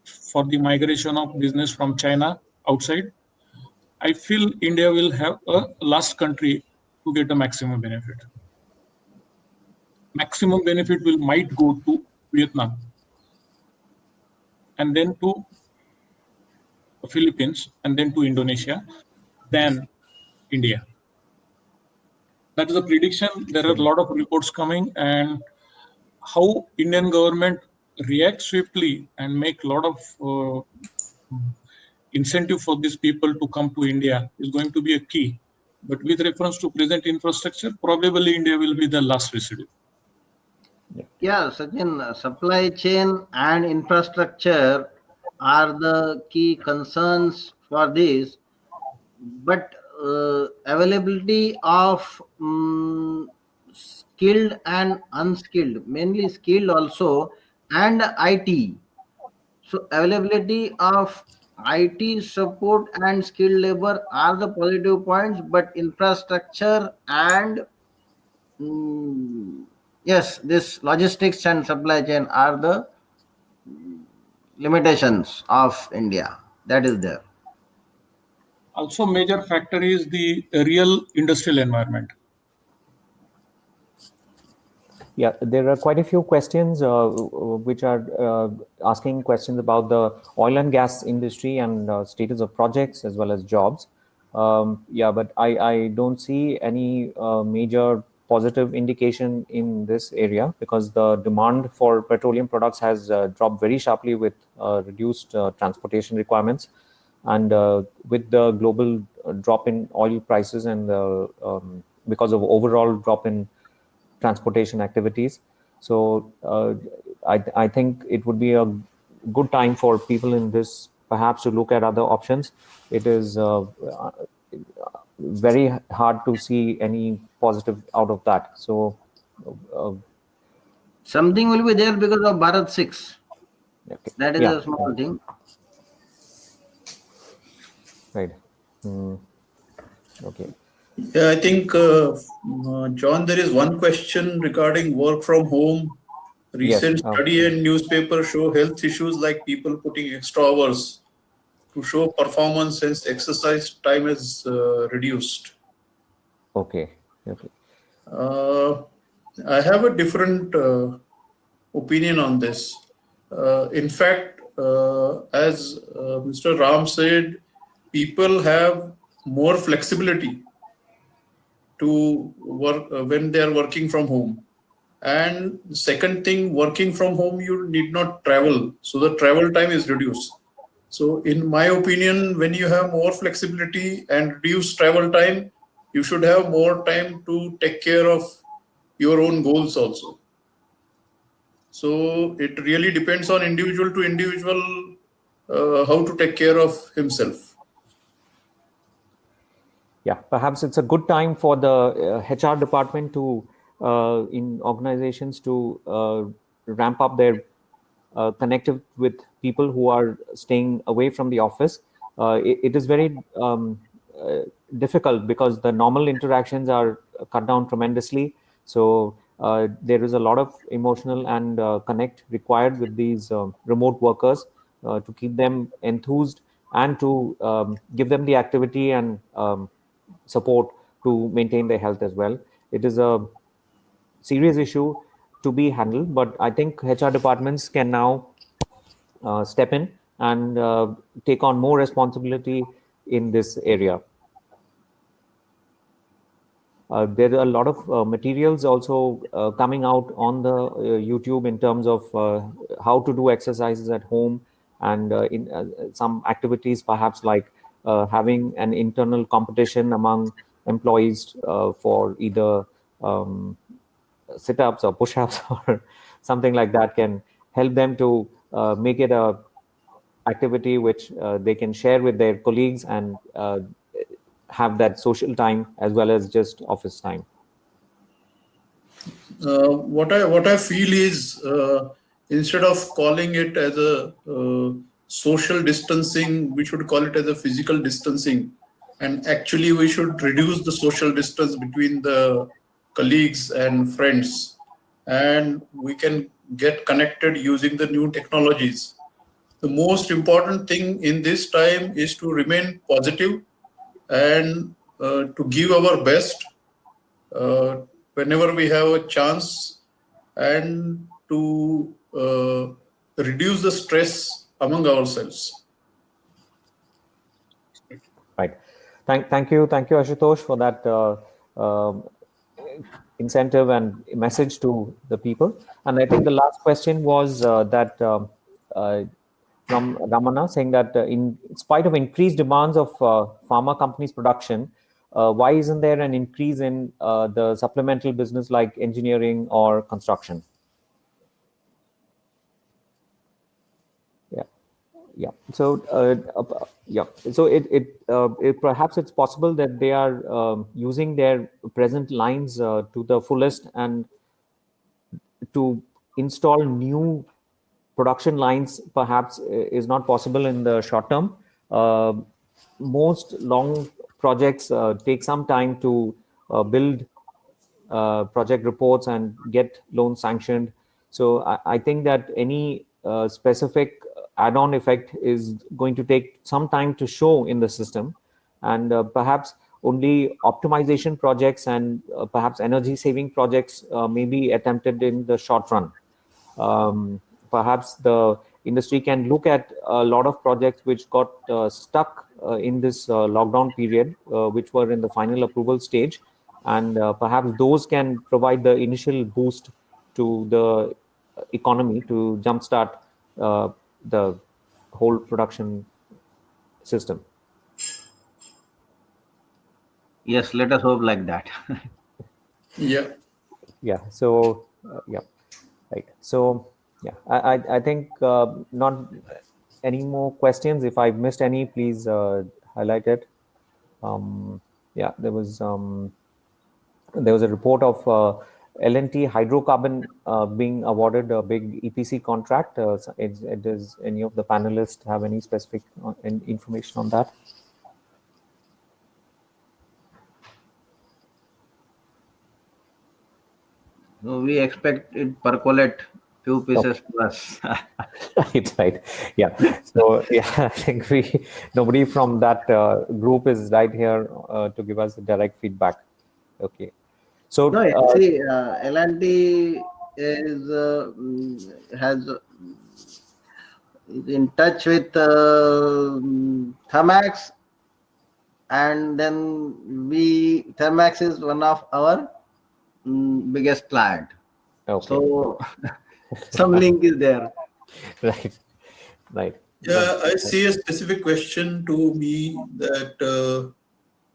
for the migration of business from China outside, I feel India will have a last country to get a maximum benefit. Maximum benefit will might go to Vietnam and then to Philippines and then to Indonesia, then India. That is a prediction. There are a lot of reports coming, and how Indian government reacts swiftly and make a lot of incentive for these people to come to India is going to be a key. But with reference to present infrastructure, probably India will be the last residue. Yeah, Sachin, supply chain and infrastructure are the key concerns for this, but availability of skilled and unskilled, mainly skilled also, and IT. So availability of IT support and skilled labor are the positive points, but infrastructure and yes, this logistics and supply chain are the limitations of India. That is there. Also, major factor is the real industrial environment. Yeah, there are quite a few questions which are asking questions about the oil and gas industry and status of projects as well as jobs. Yeah, but I don't see any major positive indication in this area because the demand for petroleum products has dropped very sharply with reduced transportation requirements. And with the global drop in oil prices and because of overall drop in transportation activities. So I think it would be a good time for people in this perhaps to look at other options. It is very hard to see any positive out of that. So uh, Something will be there because of Bharat 6. okay. That is Yeah, a small thing. right. Okay. Yeah, I think, John, there is one question regarding work from home. Yes. Recent study and newspaper show health issues like people putting extra hours to show performance since exercise time is reduced. Okay. Okay. I have a different opinion on this. In fact, as Mr. Ram said, people have more flexibility to work when they are working from home. And second thing, working from home, you need not travel. So the travel time is reduced. So in my opinion, when you have more flexibility and reduced travel time, you should have more time to take care of your own goals also. So it really depends on individual to individual how to take care of himself. Yeah, perhaps it's a good time for the HR department to, in organizations, to ramp up their connective with people who are staying away from the office. It is very uh, difficult because the normal interactions are cut down tremendously. So there is a lot of emotional and connect required with these remote workers to keep them enthused and to give them the activity and support to maintain their health as well. It is a serious issue to be handled, but I think HR departments can now step in and take on more responsibility in this area. There are a lot of materials also coming out on the YouTube in terms of how to do exercises at home and in some activities, perhaps like having an internal competition among employees for either sit-ups or push-ups or something like that can help them to make it a activity which they can share with their colleagues and have that social time as well as just office time. What I feel is instead of calling it as a social distancing, we should call it as a physical distancing, and actually we should reduce the social distance between the colleagues and friends, and we can get connected using the new technologies. The most important thing in this time is to remain positive and to give our best uh, whenever we have a chance and to reduce the stress among ourselves. Right. Thank you, Ashutosh, for that incentive and message to the people. And I think the last question was that from Ramana saying that in spite of increased demands of pharma companies' production, why isn't there an increase in the supplemental business like engineering or construction? Yeah. Yeah. So, yeah. So it perhaps it's possible that they are using their present lines to the fullest and to install new production lines perhaps is not possible in the short term. Uh, Most long projects take some time to build project reports and get loans sanctioned. So I think that any specific add-on effect is going to take some time to show in the system. and perhaps only optimization projects and perhaps energy saving projects may be attempted in the short run. Perhaps the industry can look at a lot of projects which got stuck in this lockdown period, which were in the final approval stage, and perhaps those can provide the initial boost to the economy to jumpstart the whole production system. Yes, let us hope like that. Yeah. Yeah. So yeah, right. So yeah, I think not any more questions. If I missed any, please highlight it. Yeah, there was a report of L&T Hydrocarbon being awarded a big EPC contract. So does any of the panelists have any specific information on that? So we expect it percolate few pieces plus. Right. Yeah. So yeah, I think nobody from that group is right here to give us direct feedback. Okay. So No, see, L&T has is in touch with Thermax, and then Thermax is one of our biggest client. okay. So some link is there. Right. Right. Yeah, I see a specific question to me that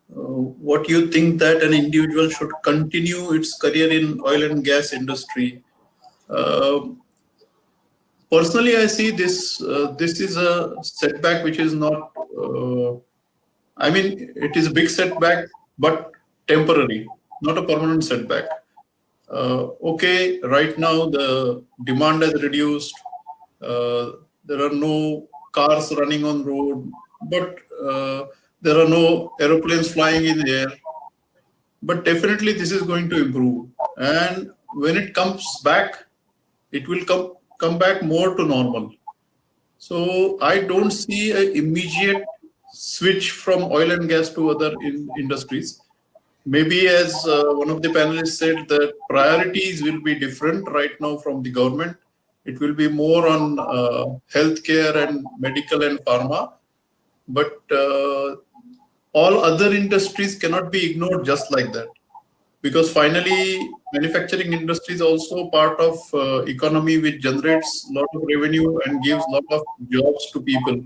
what you think that an individual should continue its career in oil and gas industry. Personally, I see this. This is a setback which is not. I mean, it is a big setback, but temporary, not a permanent setback. Okay, right now the demand has reduced. There are no cars running on road, but there are no aeroplanes flying in the air. But definitely this is going to improve. And when it comes back, it will come back more to normal. So I don't see an immediate switch from oil and gas to other industries. Maybe as one of the panelists said, the priorities will be different right now from the government. It will be more on healthcare and medical and pharma. But all other industries cannot be ignored just like that. Because finally, manufacturing industry is also part of economy which generates a lot of revenue and gives a lot of jobs to people.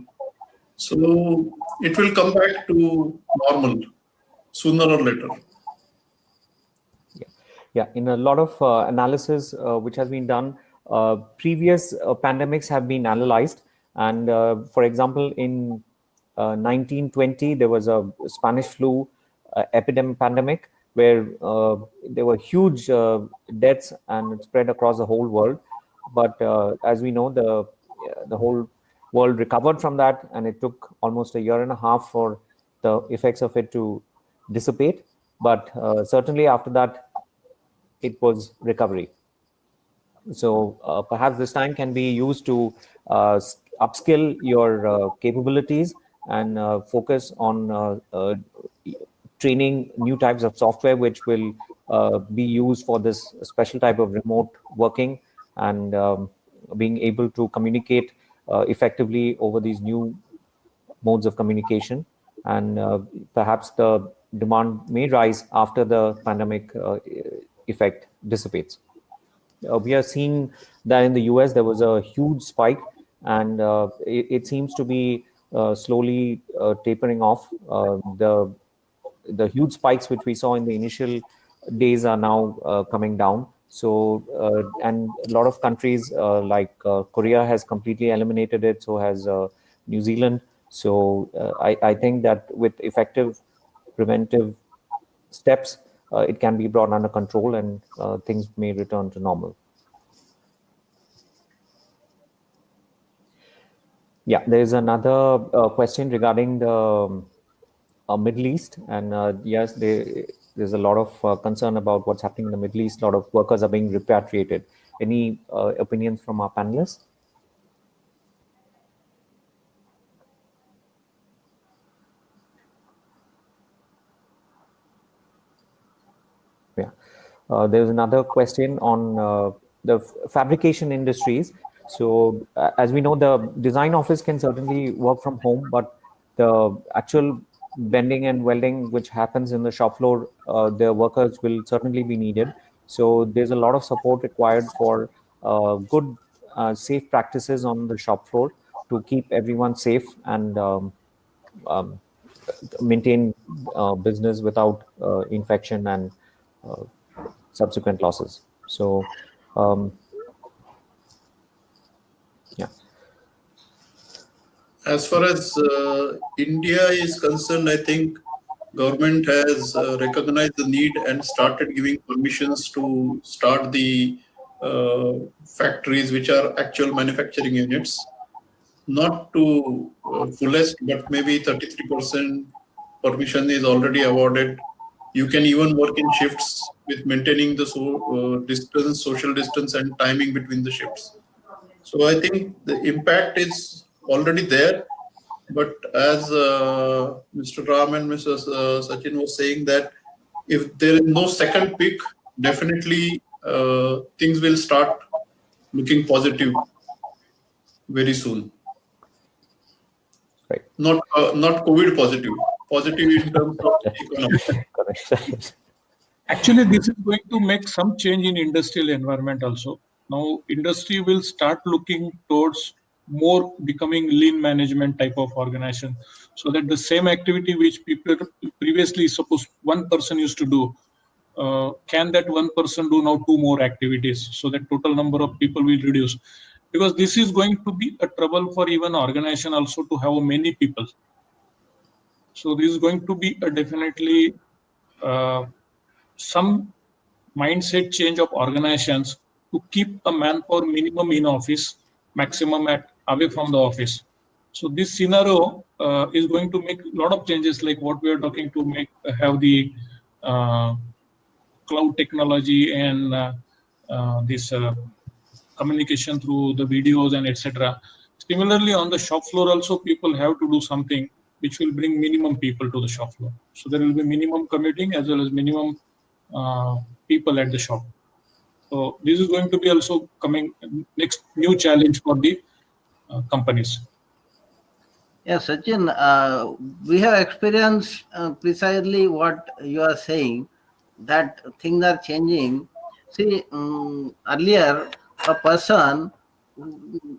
So it will come back to normal sooner or later. Yeah, in a lot of analysis which has been done, previous pandemics have been analyzed. And for example, in 1920, there was a Spanish flu pandemic where there were huge deaths and it spread across the whole world. But as we know, the whole world recovered from that, and it took almost a year and a half for the effects of it to dissipate. But certainly after that, it was recovery. So perhaps this time can be used to upskill your capabilities and focus on training new types of software which will be used for this special type of remote working and being able to communicate effectively over these new modes of communication. And perhaps the demand may rise after the pandemic effect dissipates. We are seeing that in the US there was a huge spike, and it seems to be slowly tapering off. The huge spikes which we saw in the initial days are now coming down. So, and a lot of countries like Korea has completely eliminated it. So has New Zealand. So I think that with effective preventive steps, it can be brought under control and things may return to normal. Yeah, there is another question regarding the Middle East. And yes, there's a lot of concern about what's happening in the Middle East. A lot of workers are being repatriated. Any opinions from our panelists? There's another question on the fabrication industries. So as we know, the design office can certainly work from home, but the actual bending and welding which happens in the shop floor, the workers will certainly be needed. So there's a lot of support required for good, safe practices on the shop floor to keep everyone safe and um, maintain business without infection and uh, subsequent losses. So, yeah. As far as India is concerned, I think government has recognized the need and started giving permissions to start the factories which are actual manufacturing units. Not to fullest, but maybe 33% permission is already awarded. You can even work in shifts with maintaining the distance, social distance, and timing between the shifts. So I think the impact is already there. But as Mr. Ram and Mr. Sachin was saying, that if there is no second peak, definitely things will start looking positive very soon. Right. Not COVID positive in terms of economy. Correct. Actually, this is going to make some change in industrial environment also. Now, industry will start looking towards more becoming lean management type of organization, so that the same activity which people previously suppose one person used to do, can that one person do now two more activities, so that total number of people will reduce. Because this is going to be a trouble for even organization also to have many people. So this is going to be a definitely some mindset change of organizations to keep a manpower minimum in office, maximum at away from the office. So this scenario is going to make a lot of changes, like what we are talking to make have the cloud technology and this communication through the videos and etc. Similarly, on the shop floor also, people have to do something which will bring minimum people to the shop floor. So there will be minimum commuting as well as minimum people at the shop. So this is going to be also coming next new challenge for the companies. Yes, Sachin, we have experienced precisely what you are saying, that things are changing. See, earlier, a person,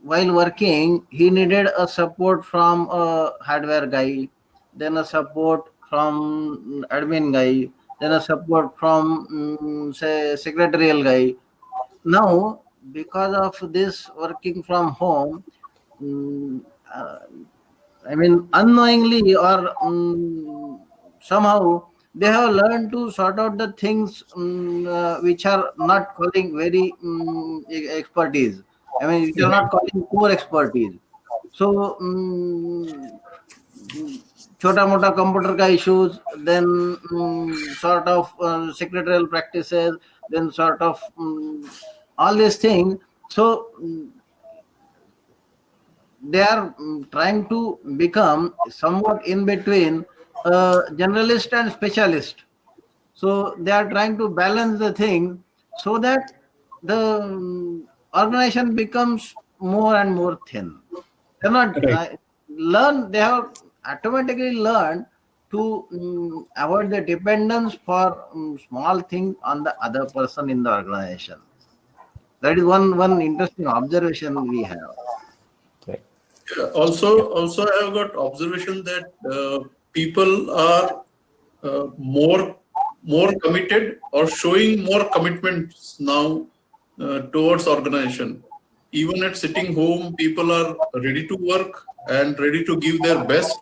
while working, he needed a support from a hardware guy, then a support from admin guy, then a support from, say, secretarial guy. Now, because of this working from home, mm, uh, I mean, unknowingly or somehow they have learned to sort out the things which are not calling very expertise. I mean, which are not calling core expertise. So, छोटा मोटा computer का issues, then sort of secretarial practices, then sort of all these things. So they are trying to become somewhat in between generalist and specialist. So they are trying to balance the thing so that the organization becomes more and more thin. They not Right. learn. They have automatically learned to avoid the dependence for small things on the other person in the organization. That is one interesting observation we have. Right. Also, I have got observation that people are more committed or showing more commitments now towards organization. Even at sitting home, people are ready to work and ready to give their best.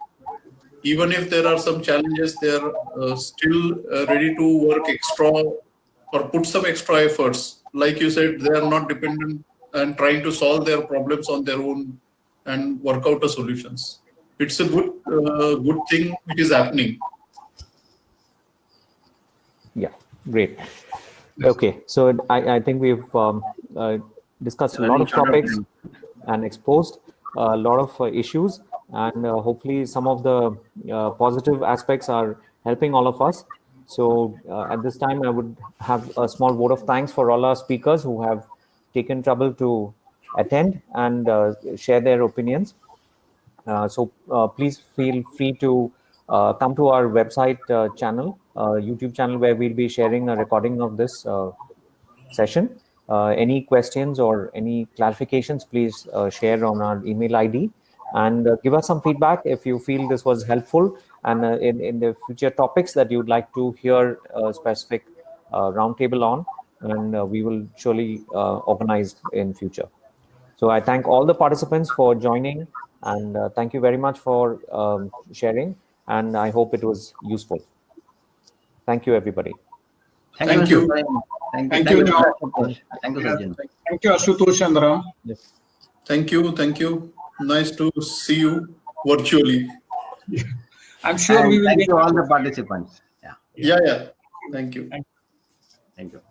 Even if there are some challenges, they are still ready to work extra or put some extra efforts. Like you said, they are not dependent and trying to solve their problems on their own and work out the solutions. It's a good thing which is happening. Yeah, great. Okay, so I think we've discussed a lot of topics and exposed a lot of issues, and hopefully some of the positive aspects are helping all of us. So at this time, I would have a small vote of thanks for all our speakers who have taken trouble to attend and share their opinions. So please feel free to come to our website channel, YouTube channel, where we'll be sharing a recording of this session. Any questions or any clarifications, please share on our email ID, and give us some feedback if you feel this was helpful, and in the future topics that you'd like to hear a specific roundtable on, and we will surely organize in future. So I thank all the participants for joining, and thank you very much for sharing, and I hope it was useful. Thank you, everybody. Thank you. Thank you, you, John. Ashutosh. Thank you, Sajjan. Thank you, Ashutosh and Ram. Yes. Thank you. Thank you. Nice to see you virtually. I'm sure And we will thank get you all the participants. Yeah, Yeah. Thank you. thank you.